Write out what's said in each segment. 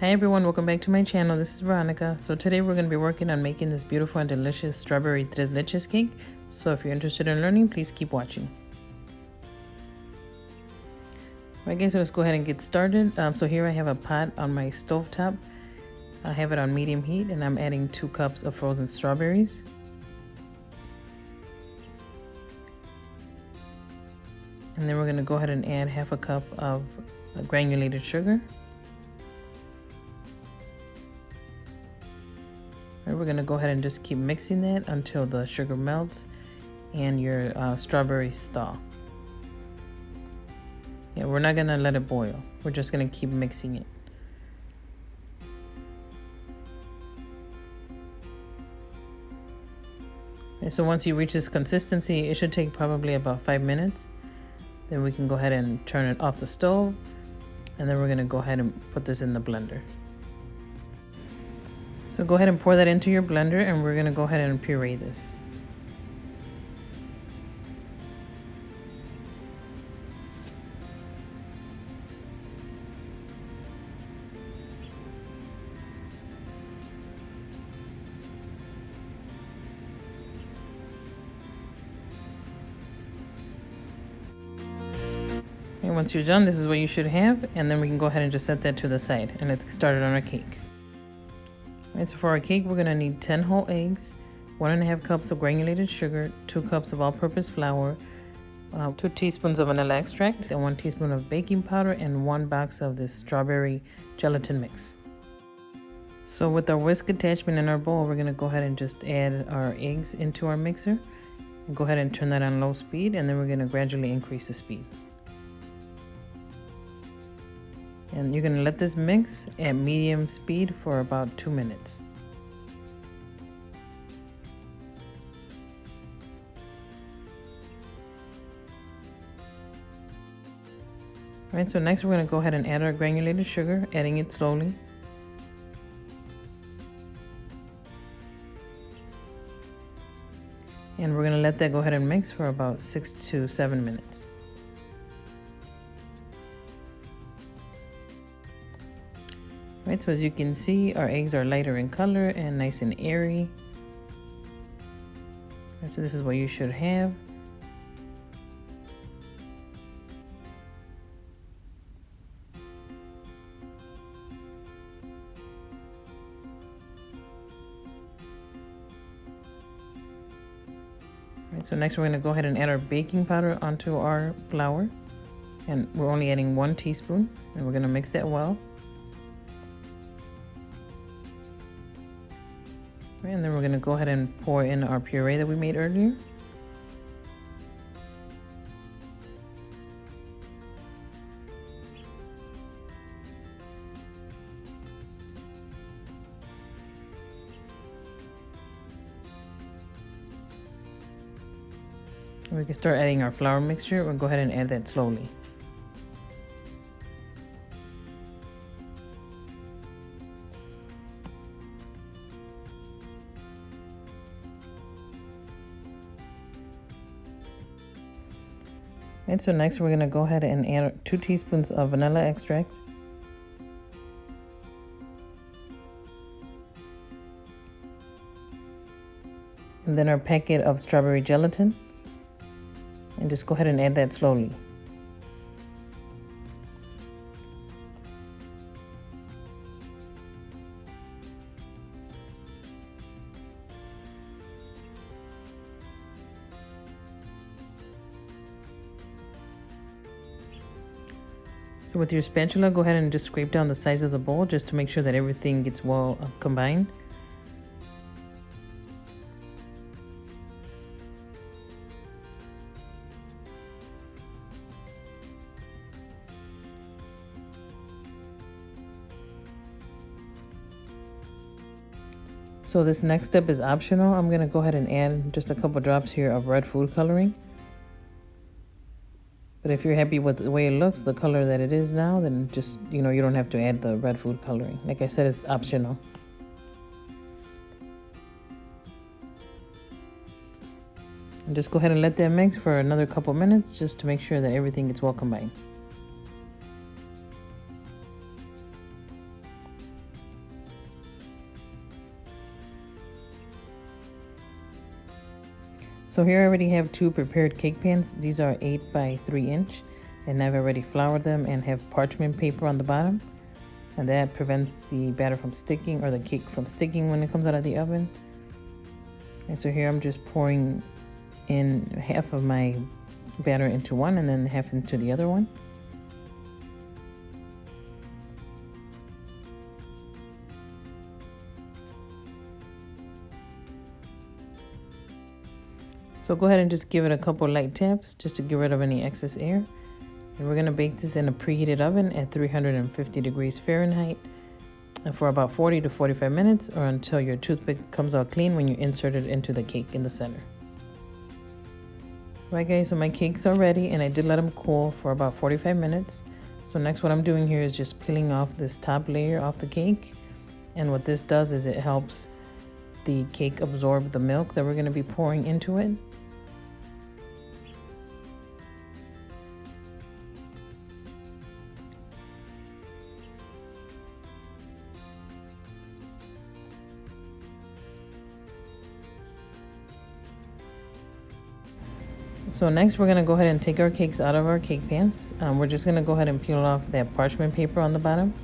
Hi everyone, welcome back to my channel. This is Veronica. So today we're going to be working on making this beautiful and delicious strawberry tres leches cake. So if you're interested in learning, please keep watching. Alright guys, so let's go ahead and get started. So here I have a pot on my stove top. I have it on medium heat and I'm adding 2 cups of frozen strawberries. And then we're going to go ahead and add half a cup of granulated sugar. We're going to go ahead and just keep mixing that until the sugar melts and your strawberries thaw. Yeah, we're not going to let it boil. We're just going to keep mixing it. And so once you reach this consistency, it should take probably about 5 minutes. Then we can go ahead and turn it off the stove. And then we're going to go ahead and put this in the blender. So go ahead and pour that into your blender and we're going to go ahead and puree this. And once you're done, this is what you should have, and then we can go ahead and just set that to the side and let's get started on our cake. So for our cake, we're going to need 10 whole eggs, 1.5 cups of granulated sugar, 2 cups of all-purpose flour, 2 teaspoons of vanilla extract, and 1 teaspoon of baking powder, and 1 box of this strawberry gelatin mix. So with our whisk attachment in our bowl, we're going to go ahead and just add our eggs into our mixer. And go ahead and turn that on low speed, and then we're going to gradually increase the speed. And you're going to let this mix at medium speed for about 2 minutes. Alright, so next we're going to go ahead and add our granulated sugar, adding it slowly. And we're going to let that go ahead and mix for about 6 to 7 minutes. Right, so as you can see, our eggs are lighter in color and nice and airy. Right, so this is what you should have. Right, so next we're going to go ahead and add our baking powder onto our flour. And we're only adding 1 teaspoon, and we're going to mix that well. And then we're going to go ahead and pour in our puree that we made earlier. And we can start adding our flour mixture. We'll go ahead and add that slowly. And so next we're going to go ahead and add 2 teaspoons of vanilla extract. And then our packet of strawberry gelatin. And just go ahead and add that slowly. So with your spatula, go ahead and just scrape down the sides of the bowl just to make sure that everything gets well combined. So this next step is optional. I'm going to go ahead and add just a couple drops here of red food coloring. But if you're happy with the way it looks, the color that it is now, then just, you don't have to add the red food coloring. Like I said, it's optional. And just go ahead and let that mix for another couple minutes just to make sure that everything gets well combined. So here I already have 2 prepared cake pans. These are 8 by 3 inch, and I've already floured them and have parchment paper on the bottom, and that prevents the batter from sticking or the cake from sticking when it comes out of the oven. And so here I'm just pouring in half of my batter into one and then half into the other one. So go ahead and just give it a couple light taps just to get rid of any excess air. And we're gonna bake this in a preheated oven at 350 degrees Fahrenheit for about 40 to 45 minutes, or until your toothpick comes out clean when you insert it into the cake in the center. Right guys, so my cakes are ready and I did let them cool for about 45 minutes. So next what I'm doing here is just peeling off this top layer off the cake. And what this does is it helps the cake absorb the milk that we're gonna be pouring into it. So next we're going to go ahead and take our cakes out of our cake pans. We're just going to go ahead and peel off that parchment paper on the bottom.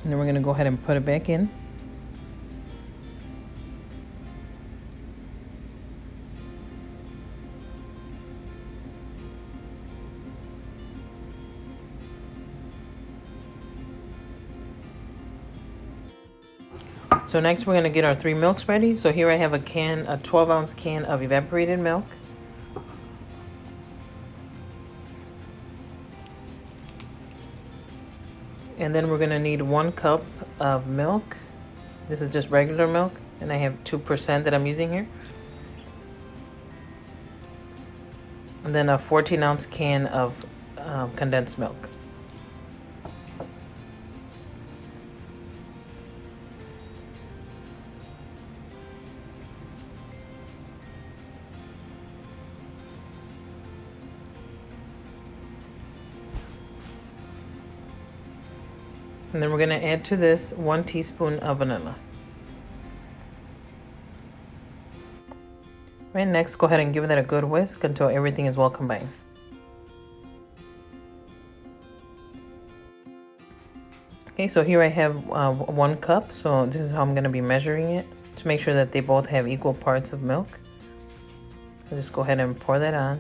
And then we're going to go ahead and put it back in. So next we're going to get our 3 milks ready. So here I have a 12-ounce can of evaporated milk. And then we're going to need 1 cup of milk. This is just regular milk, and I have 2% that I'm using here. And then a 14-ounce can of condensed milk. And then we're going to add to this 1 teaspoon of vanilla. Right, next go ahead and give that a good whisk until everything is well combined. Okay, so here I have 1 cup, so this is how I'm going to be measuring it to make sure that they both have equal parts of milk. So just go ahead and pour that on.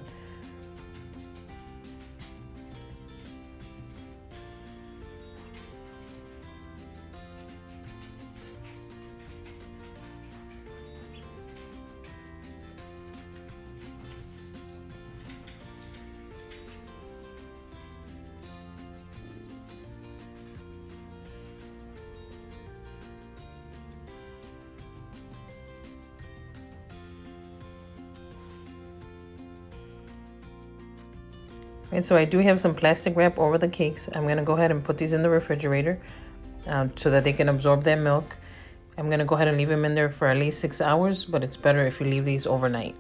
Right, so I do have some plastic wrap over the cakes. I'm going to go ahead and put these in the refrigerator so that they can absorb that milk. I'm going to go ahead and leave them in there for at least 6 hours, but it's better if you leave these overnight.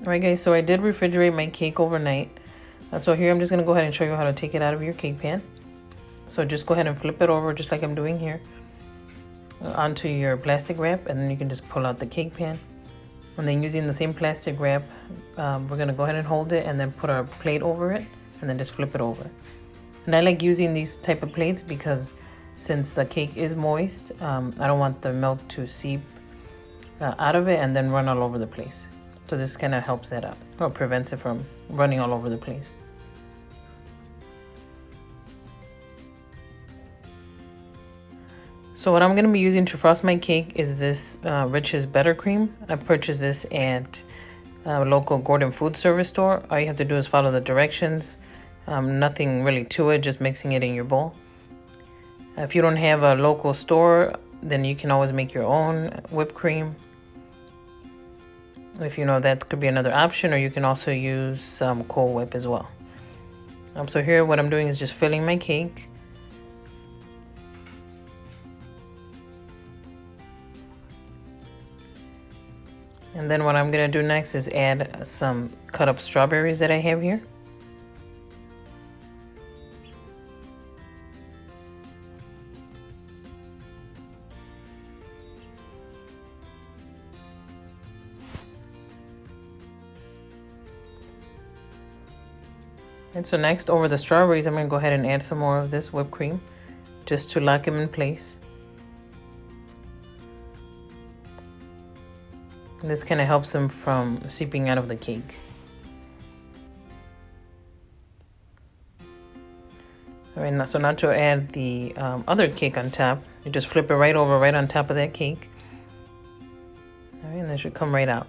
Alright guys, so I did refrigerate my cake overnight. So here I'm just going to go ahead and show you how to take it out of your cake pan. So just go ahead and flip it over just like I'm doing here onto your plastic wrap, and then you can just pull out the cake pan. And then using the same plastic wrap, we're going to go ahead and hold it and then put our plate over it and then just flip it over. And I like using these type of plates because since the cake is moist, I don't want the milk to seep out of it and then run all over the place. So this kind of helps that out, or prevents it from running all over the place. So what I'm going to be using to frost my cake is this Leches Bettercream. I purchased this at a local Gordon food service store. All you have to do is follow the directions. Nothing really to it, just mixing it in your bowl. If you don't have a local store, then you can always make your own whipped cream. If you know, that could be another option, or you can also use some Cool Whip as well. So here what I'm doing is just filling my cake. And then what I'm going to do next is add some cut up strawberries that I have here. And so next, over the strawberries, I'm going to go ahead and add some more of this whipped cream just to lock them in place. And this kind of helps them from seeping out of the cake. All right, so now to add the other cake on top, you just flip it right over right on top of that cake. All right, and that should come right out.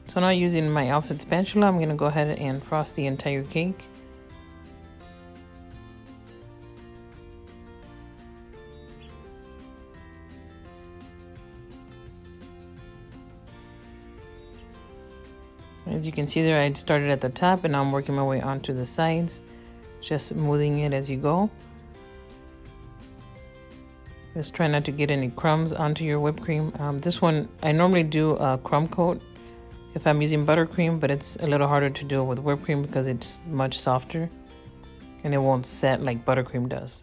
So now using my offset spatula, I'm going to go ahead and frost the entire cake. As you can see there, I started at the top and now I'm working my way onto the sides, just smoothing it as you go. Just try not to get any crumbs onto your whipped cream. This one, I normally do a crumb coat if I'm using buttercream, but it's a little harder to do with whipped cream because it's much softer and it won't set like buttercream does.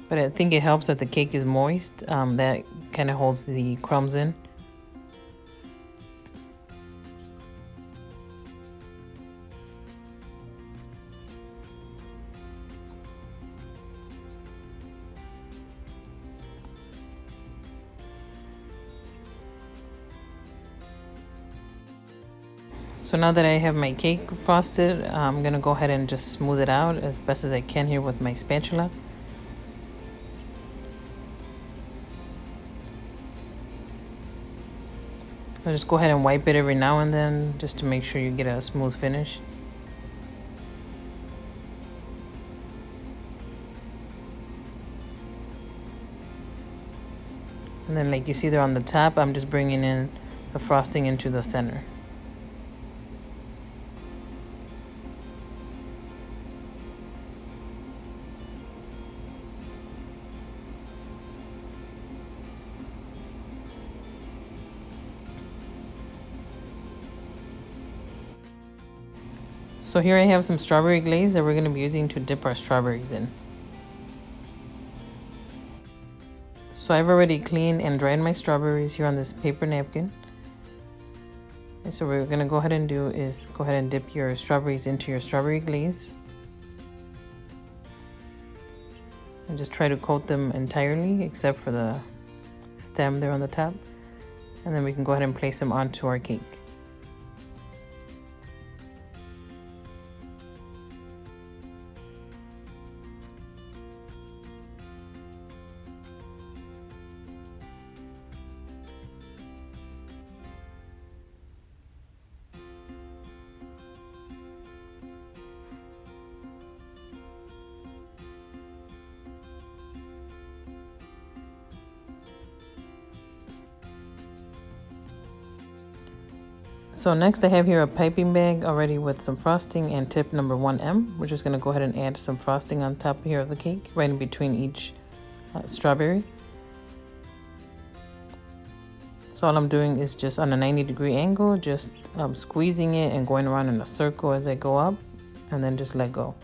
But I think it helps that the cake is moist. That kind of holds the crumbs in. So now that I have my cake frosted, I'm gonna go ahead and just smooth it out as best as I can here with my spatula. I'll just go ahead and wipe it every now and then just to make sure you get a smooth finish. And then like you see there on the top, I'm just bringing in the frosting into the center. So here I have some strawberry glaze that we're going to be using to dip our strawberries in. So I've already cleaned and dried my strawberries here on this paper napkin. And so what we're going to go ahead and do is go ahead and dip your strawberries into your strawberry glaze. And just try to coat them entirely except for the stem there on the top. And then we can go ahead and place them onto our cake. So next I have here a piping bag already with some frosting and tip number 1M. We're just going to go ahead and add some frosting on top here of the cake, right in between each strawberry. So all I'm doing is just on a 90-degree angle, just squeezing it and going around in a circle as I go up, and then just let go.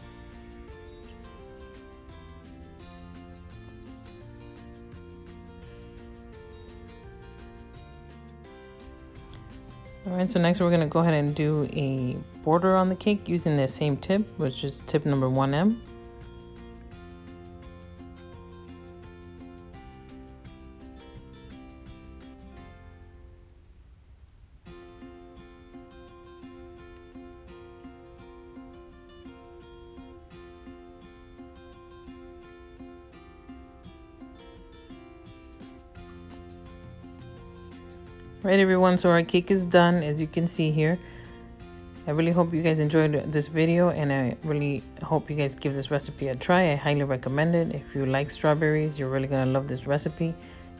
Alright, so next we're going to go ahead and do a border on the cake using the same tip, which is tip number 1M. Right everyone, so our cake is done as you can see here. I really hope you guys enjoyed this video and I really hope you guys give this recipe a try. I highly recommend it. If you like strawberries, you're really gonna love this recipe.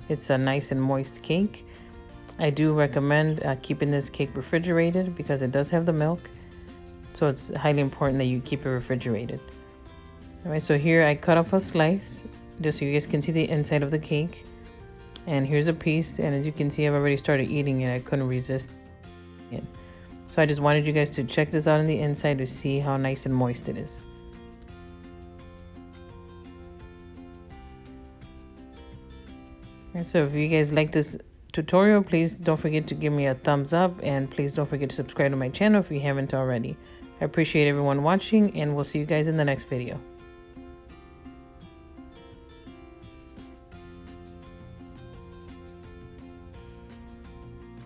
It's a nice and moist cake. I do recommend keeping this cake refrigerated because it does have the milk. So it's highly important that you keep it refrigerated. Alright, so here I cut off a slice just so you guys can see the inside of the cake. And here's a piece, and as you can see, I've already started eating it. I couldn't resist it. So I just wanted you guys to check this out on the inside to see how nice and moist it is. And so if you guys like this tutorial, please don't forget to give me a thumbs up, and please don't forget to subscribe to my channel if you haven't already. I appreciate everyone watching, and we'll see you guys in the next video.